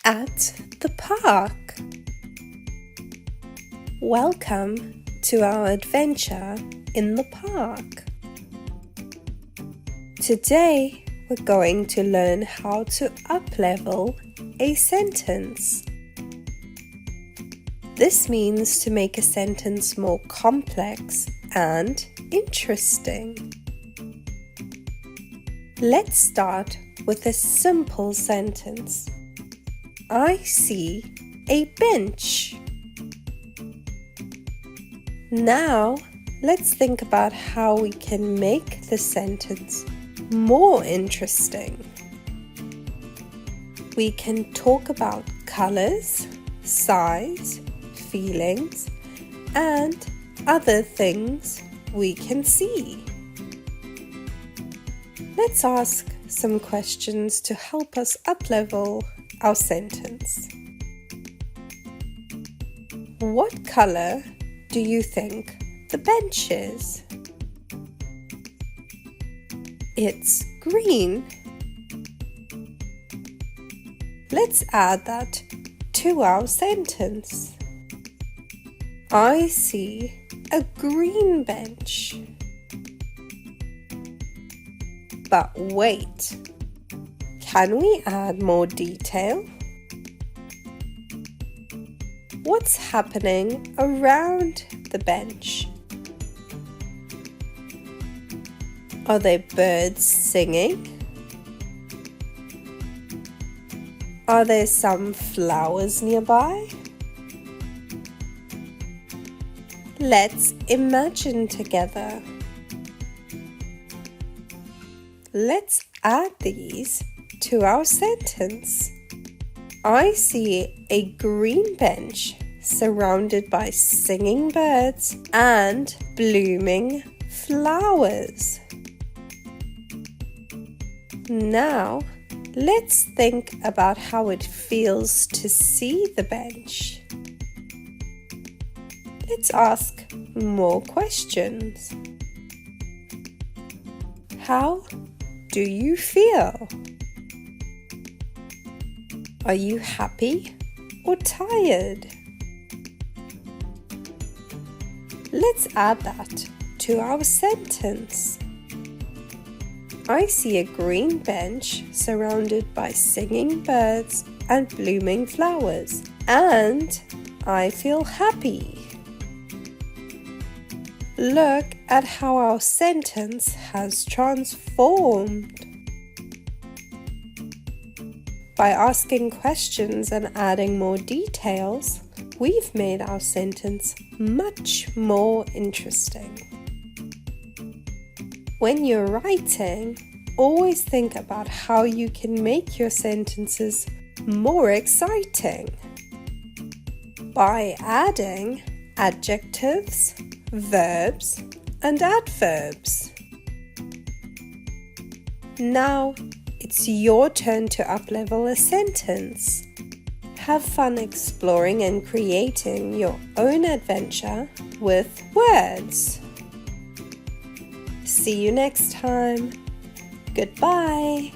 at the park. Welcome to our adventure in the park. Today we're going to learn how to uplevel a sentence. This means to make a sentence more complex and interesting. Let's start with a simple sentence. I see a bench. Now, let's think about how we can make the sentence more interesting. We can talk about colors, size, feelings, and other things we can see. Let's ask some questions to help us uplevel our sentence. What color do you think the bench is? It's green. Let's add that to our sentence. I see a green bench. But wait, can we add more detail? What's happening around the bench? Are there birds singing? Are there some flowers nearby? Let's imagine together. Let's add these to our sentence. I see a green bench surrounded by singing birds and blooming flowers. Now, let's think about how it feels to see the bench. Let's ask more questions. How do you feel? Are you happy or tired? Let's add that to our sentence. I see a green bench surrounded by singing birds and blooming flowers, and I feel happy. Look at how our sentence has transformed. By asking questions and adding more details, we've made our sentence much more interesting. When you're writing, always think about how you can make your sentences more exciting by adding adjectives, verbs, and adverbs. Now, it's your turn to uplevel a sentence. Have fun exploring and creating your own adventure with words. See you next time. Goodbye.